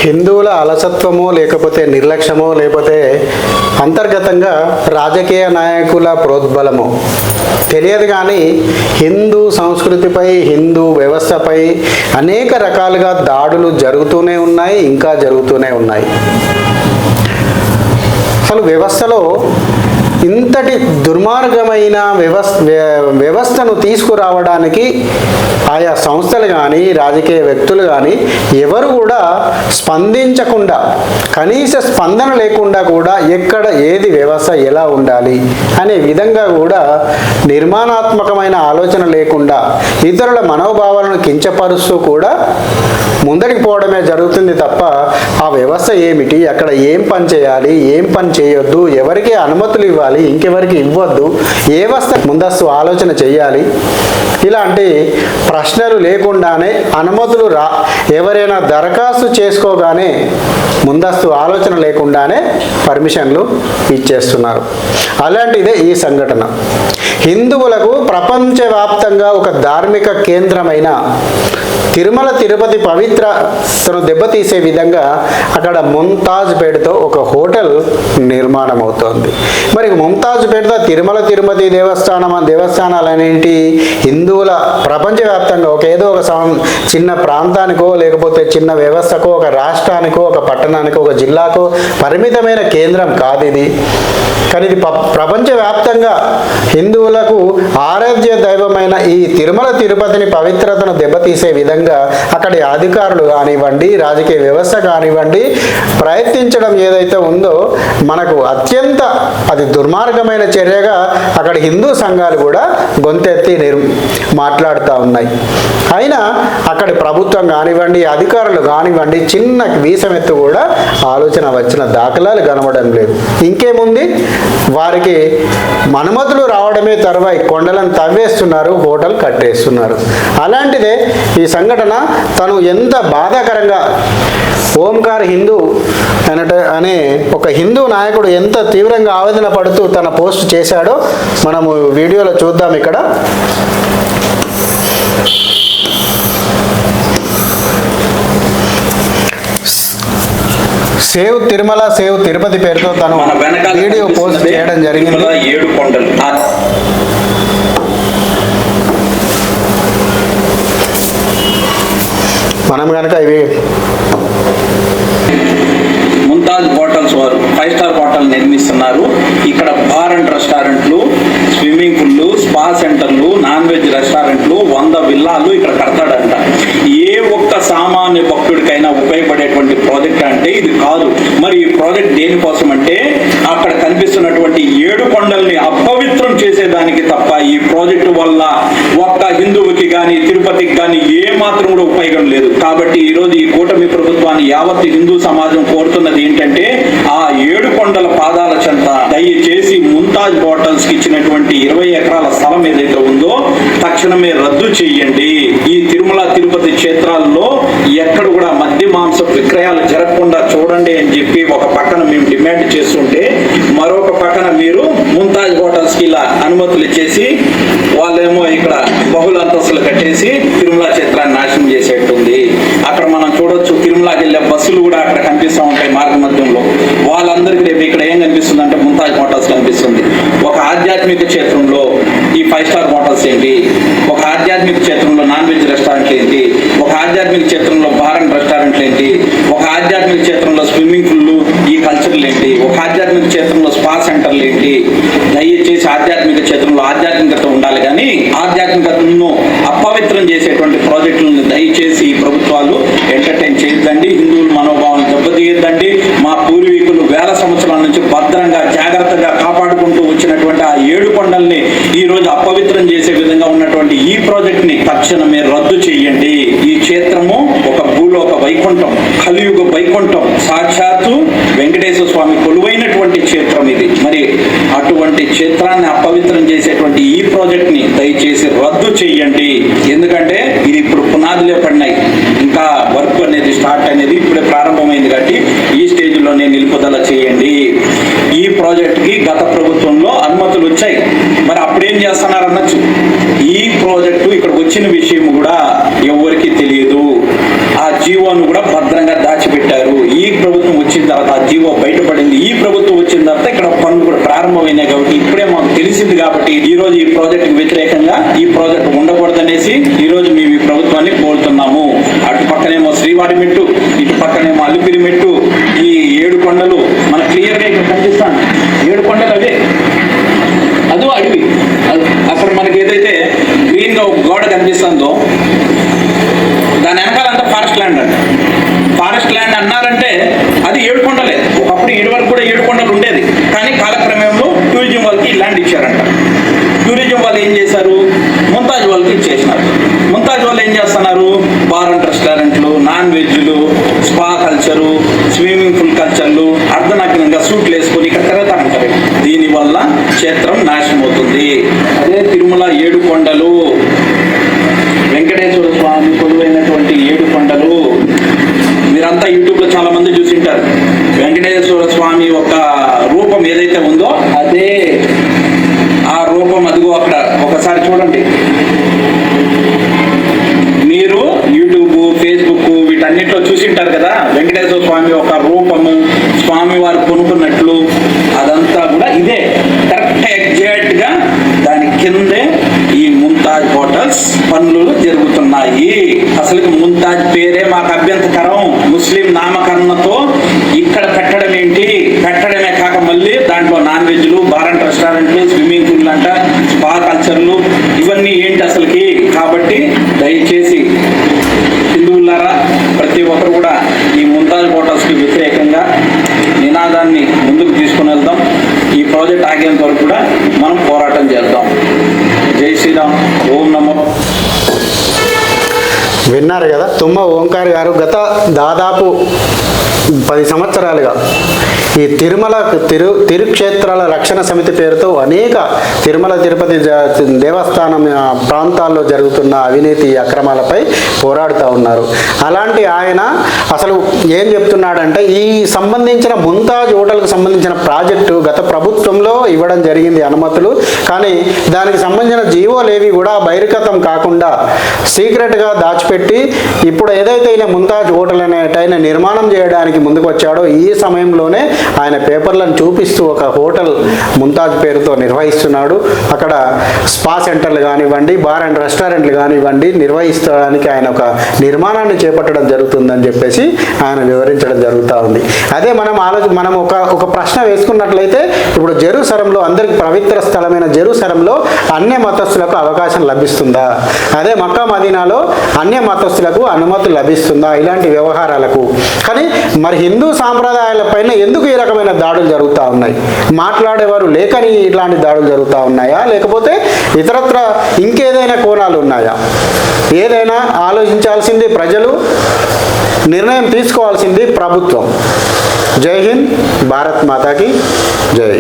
హిందువుల అలసత్వమో లేకపోతే నిర్లక్ష్యమో లేకపోతే అంతర్గతంగా రాజకీయ నాయకుల ప్రోద్బలమో తెలియదు, కానీ హిందూ సంస్కృతిపై హిందూ వ్యవస్థపై అనేక రకాలుగా దాడులు జరుగుతూనే ఉన్నాయి, ఇంకా జరుగుతూనే ఉన్నాయి. అసలు వ్యవస్థలో ఇంతటి దుర్మార్గమైన వ్యవస్థను తీసుకురావడానికి ఆయా సంస్థలు కానీ రాజకీయ వ్యక్తులు కానీ ఎవరు కూడా స్పందించకుండా, కనీస స్పందన లేకుండా కూడా ఎక్కడ ఏది వ్యవస్థ ఎలా ఉండాలి అనే విధంగా కూడా నిర్మాణాత్మకమైన ఆలోచన లేకుండా ఇతరుల మనోభావాలను కించపరుస్తూ కూడా ముందరికి పోవడమే జరుగుతుంది తప్ప ఆ వ్యవస్థ ఏమిటి, అక్కడ ఏం పని చేయాలి, ఏం పని చేయొద్దు, ఎవరికి అనుమతులు ఇవ్వాలి, ఇంకెవరికి ఇవ్వద్దు, ఏ వ్యవస్థ ముందస్తు ఆలోచన చేయాలి, ఇలాంటి ప్రశ్నలు లేకుండానే అనుమతులు ఎవరైనా దరఖాస్తు చేసుకోగానే ముందస్తు ఆలోచన లేకుండానే పర్మిషన్లు ఇచ్చేస్తున్నారు. అలాంటిదే ఈ సంఘటన. హిందువులకు ప్రపంచవ్యాప్తంగా ఒక ధార్మిక కేంద్రమైన తిరుమల తిరుపతి పవిత్రతను దెబ్బతీసే విధంగా అక్కడ ముంతాజ్ పేరుతో ఒక హోటల్ నిర్మాణం అవుతోంది. మరి ముంతాజ్ పేరుతో తిరుమల తిరుపతి దేవస్థానాలనేంటి హిందువుల ప్రపంచవ్యాప్తంగా ఏదో ఒక చిన్న ప్రాంతానికో లేకపోతే చిన్న వ్యవస్థకో ఒక రాష్ట్రానికో ఒక పట్టణానికో ఒక జిల్లాకో పరిమితమైన కేంద్రం కాదు ఇది. కానీ ఇది ప్రపంచవ్యాప్తంగా హిందువులకు ఆరాధ్య దైవమైన ఈ తిరుమల తిరుపతిని పవిత్రతను దెబ్బతీసే విధంగా అక్కడి అధికారులు కానివ్వండి, రాజకీయ వ్యవస్థ కానివ్వండి ప్రయత్నించడం ఏదైతే ఉందో మనకు అత్యంత అది దుర్మార్గమైన చర్యగా అక్కడ హిందూ సంఘాలు కూడా గొంతెత్తి మాట్లాడుతూ ఉన్నాయి. అయినా అక్కడి ప్రభుత్వం కానివ్వండి, అధికారులు కానివ్వండి చిన్న వీసమెత్తు కూడా ఆలోచన వచ్చిన దాఖలాలు కనబడడం లేదు. ఇంకేముంది, వారికి అనుమతులు రావడమే తరువాయి కొండలను తవ్వేస్తున్నారు, హోటల్ కట్టేస్తున్నారు. అలాంటిదే ఈ సంఘటన. తను ఎంత బాధాకరంగా ఓంకార్ హిందూ అనే ఒక హిందూ నాయకుడు ఎంత తీవ్రంగా ఆవేదన పడుతూ తన పోస్ట్ చేశాడో మనము వీడియోలో చూద్దాం. ఇక్కడ సేవ్ తిరుమల సేవ్ తిరుపతి పేరుతో తను వీడియో పోస్ట్ చేయడం జరిగింది. 7 కొండలు మనం కనుక ఇవి ముంతాజ్ హోటల్స్ వారు 5 స్టార్ హోటల్ నిర్మిస్తున్నారు. ఇక్కడ బార్ అండ్ రెస్టారెంట్లు, స్విమ్మింగ్ పూల్లు, స్పా సెంటర్లు, నాన్ వెజ్ రెస్టారెంట్లు, 100 విల్లాలు ఇక్కడ కడతాడంట. ఏ ఒక్క సామాన్య భక్తుడికైనా ఉపయోగపడేటువంటి ప్రాజెక్ట్ అంటే ఇది కాదు. మరి ఈ ప్రాజెక్ట్ దేనికోసం అంటే అక్కడ కనిపిస్తున్నటువంటి 7 కొండల్ని అపవిత్రం చేసేదానికి తప్ప ఈ ప్రాజెక్టు వల్ల ఒక్క హిందువుకి కానీ తిరుపతికి కానీ ఏ మాత్రం కూడా ఉపయోగం లేదు. కాబట్టి ఈరోజు ఈ కూటమి ప్రభుత్వాన్ని యావత్ హిందూ సమాజం కోరుతున్నది ఏంటంటే ఆ 7 కొండల పాదాల చెంత దయచేసి ముంతాజ్ హోటల్స్ కి ఇచ్చినటువంటి 20 ఎకరాల స్థలం ఏదైతే ఉందో తక్షణమే రద్దు చేయండి. ఈ తిరుమల తిరుపతి క్షేత్రాల్లో ఎక్కడ కూడా మద్య మాంస విక్రయాలు జరగకుండా చూడండి అని చెప్పి ఒక పక్కన మేము డిమాండ్ చేస్తుంటే, మరొక పక్కన మీరు ముంతాజ్ హోటల్స్ కి ఇలా అనుమతులు ఇచ్చేసి వాళ్ళేమో ఇక్కడ బహుళ అంతస్తులు కట్టేసి తిరుమల క్షేత్రాన్ని నాశనం చేసేట్టుంది. అక్కడ మనం చూడొచ్చు, తిరుమలకి వెళ్ళే బస్సులు కూడా అక్కడ కనిపిస్తూ ఉంటాయి మార్గ మధ్యంలో. వాళ్ళందరికీ రేపు ఇక్కడ ఏం కనిపిస్తుంది అంటే ముంతాజ్ హోటల్స్ కనిపిస్తుంది. ఒక ఆధ్యాత్మిక క్షేత్రంలో ఈ 5 స్టార్ హోటల్స్ ఏంటి, ఒక ఆధ్యాత్మిక క్షేత్రంలో నాన్ వెజ్ రెస్టారెంట్లు ఏంటి, ఒక ఆధ్యాత్మిక క్షేత్రంలో బార్ అండ్ రెస్టారెంట్లు ఏంటి, ఒక ఆధ్యాత్మిక క్షేత్రంలో స్విమ్మింగ్ పూల్లు ఈ కల్చర్లు ఏంటి, ఒక ఆధ్యాత్మిక క్షేత్రంలో స్పా సెంటర్లు ఏంటి. దయచేసి ఆధ్యాత్మిక క్షేత్రంలో ఆధ్యాత్మికత ఉండాలి, కానీ ఆధ్యాత్మికతను అపవిత్రం చేసేటువంటి ప్రాజెక్టులను దయచేసి ఈ ప్రభుత్వాలు ఎంటర్టైన్ చేయొద్దండి. హిందువుల మనోభావాలను దెబ్బతీయొద్దండి. మా పూర్వీకులు వేల సంవత్సరాల నుంచి భద్రంగా జాగ్రత్తగా కాపాడుకుంటూ వచ్చినటువంటి ఆ 7 కొండల్ని ఈ రోజు అపవిత్రం చేసే విధంగా ఉన్నటువంటి ఈ ప్రాజెక్ట్ ని తక్షణమే రద్దు చేయండి. ఈ క్షేత్రము ఒక భూలోక వైకుంఠం, కలియుగ వైకుంఠం, సాక్షాత్తు వెంకటేశ్వర స్వామి కొలువైనటువంటి క్షేత్రం ఇది. మరి అటువంటి క్షేత్రాన్ని అపవిత్రం చేసేటువంటి ఈ ప్రాజెక్ట్ ని దయచేసి రద్దు చేయండి. ఎందుకంటే ఇది ఇప్పుడు పునాదులే పడినాయి, ఇంకా వర్క్ అనేది స్టార్ట్ అనేది ఇప్పుడే ప్రారంభమైంది. కాబట్టి ఈ స్టేజ్ లోనే నిలుపుదల చేయండి. ఈ ప్రాజెక్ట్ కి గత ప్రభుత్వంలో అనుమతులు వచ్చాయి, మరి అప్పుడేం చేస్తున్నారు అనొచ్చు. ఈ ప్రాజెక్టు ఇక్కడికి వచ్చిన విషయం కూడా ఎవరికి తెలియదు. ఆ జీవోను కూడా భద్రంగా దాచిపెట్టారు. ఈ ప్రాజెక్టుకు వ్యతిరేకంగా ఈ ప్రాజెక్టు ఉండకూడదనేసి ఈరోజు మేము ఈ ప్రభుత్వాన్ని కోరుతున్నాము. అటు పక్కనేమో శ్రీవారి మెట్టు, ఇటు పక్కనేమో అలిపిరి మెట్టు, ఈ 7 కొండలు మన క్లియర్గా ఇక్కడ కనిపిస్తాను. 7 కొండలు అవే, అదో అడవి. అక్కడ మనకి ఏదైతే గ్రీన్గా ఒక గోడ కనిపిస్తుందో దాని వెనకాలంతా ఫారెస్ట్ ల్యాండ్ అంట. ఫారెస్ట్ ల్యాండ్ అన్నారంటే అది 7 కొండలే. ఒకప్పుడు 7 వరకు కూడా 7 కొండలు ఉండేది, కానీ కాలక్రమంలో టూరిజం వాళ్ళకి ఈ ల్యాండ్ ఇచ్చారంట. టూరిజం వాళ్ళు ఏం చేశారు, ముంతాజ్ వాళ్ళకి ఇచ్చేసినారు. ముంతాజ్ వాళ్ళు ఏం చేస్తున్నారు, బార్ అండ్ రెస్టారెంట్లు, నాన్ వెజ్లు, స్పా కల్చరు, స్విమ్మింగ్ పూల్ కల్చర్లు, అర్ధనగ్నంగా సూట్లు వేసుకొని ఇక్కడ తిరుగుతా ఉంటారు. దీనివల్ల క్షేత్రం నాశనం అవుతుంది. అదే తిరుమల 7 కొండలు, వెంకటేశ్వర స్వామి కొలువైనటువంటి 7 కొండలు. మీరంతా యూట్యూబ్లో చాలా మంది చూసింటారు. వెంకటేశ్వర స్వామి యొక్క రూపం ఏదైతే ఉందో అదే ఆ రూపం, అదిగో అక్కడ ఒకసారి చూడండి. మీరు యూట్యూబ్, ఫేస్బుక్ వీటన్నిటిలో చూసింటారు కదా, వెంకటేశ్వర స్వామి యొక్క రూపము, స్వామి వారు కొనుక్కున్నట్లు అదంతా కూడా ఇదే. కరెక్ట్ ఎగ్జాక్ట్గా దాని కిందే ఈ ముంతాజ్ హోటల్స్ పనులు జరుగుతున్నాయి. అసలు ముంతాజ్ పేరే మాకు అభ్యంతరకరం. ముస్లిం నామకరణతో ఇక్కడ పెట్టడం ఏంటి? పెట్టడమే కాక మళ్ళీ దాంట్లో నాన్ వెజ్లు, బార్ అండ్ రెస్టారెంట్లు, స్విమ్మింగ్ పూల్ అంట, స్పా కల్చర్లు, ఇవన్నీ ఏంటి అసలుకి? కాబట్టి దయచేసి హిందువులారా, ప్రతి ఒక్కరు కూడా ఈ ముంతాజ్ హోటల్స్కి వ్యతిరేకంగా నినాదాన్ని ముందుకు తీసుకుని వెళ్దాం. ఈ ప్రాజెక్ట్ ఆగేంత వరకు కూడా మనం పోరాటం చేద్దాం. జై శ్రీరామ్. ఓం నమో. విన్నారు కదా, తుమ్మ ఓంకార్ గారు గత దాదాపు 10 సంవత్సరాలుగా ఈ తిరుమల తిరుక్షేత్రాల రక్షణ సమితి పేరుతో అనేక తిరుమల తిరుపతి దేవస్థానం ప్రాంతాల్లో జరుగుతున్న అవినీతి అక్రమాలపై పోరాడుతూ ఉన్నారు. అలాంటి ఆయన అసలు ఏం చెప్తున్నాడంటే, ఈ సంబంధించిన ముంతాజ్ హోటల్కి సంబంధించిన ప్రాజెక్టు గత ప్రభుత్వంలో ఇవ్వడం జరిగింది అనుమతులు, కానీ దానికి సంబంధించిన జీవోలేవి కూడా బహిర్గతం కాకుండా సీక్రెట్గా దాచిపెట్టి ఇప్పుడు ఏదైతే ఈయన ముంతాజ్ హోటల్ అనేటైన నిర్మాణం చేయడానికి ముందుకు వచ్చాడో ఈ సమయంలోనే ఆయన పేపర్లను చూపిస్తూ ఒక హోటల్ ముంతాజ్ పేరుతో నిర్వహిస్తున్నాడు. అక్కడ స్పా సెంటర్లు కానివ్వండి, బార్ అండ్ రెస్టారెంట్లు కానివ్వండి నిర్వహించడానికి ఆయన ఒక నిర్మాణాన్ని చేపట్టడం జరుగుతుందని చెప్పేసి ఆయన వివరించడం జరుగుతూ ఉంది. అదే మనం ఒక ప్రశ్న వేసుకున్నట్లయితే, ఇప్పుడు జెరూసలంలో అందరికి పవిత్ర స్థలమైన జెరూసలంలో అన్య మతస్థులకు అవకాశం లభిస్తుందా? అదే మక్కా మదీనాలో అన్య మతస్థులకు అనుమతి లభిస్తుందా? ఇలాంటి వ్యవహారాలకు. కానీ మరి హిందూ సాంప్రదాయాలపైన ఎందుకు ఈ రకమైన దాడులు జరుగుతూ ఉన్నాయి? మాట్లాడేవారు లేకని ఇట్లాంటి దాడులు జరుగుతూ ఉన్నాయా, లేకపోతే ఇతరత్ర ఇంకేదైనా కోణాలు ఉన్నాయా? ఏదైనా ఆలోచించాల్సింది ప్రజలు, నిర్ణయం తీసుకోవాల్సింది ప్రభుత్వం. జై హింద్. భారత్ మాతాకి జై.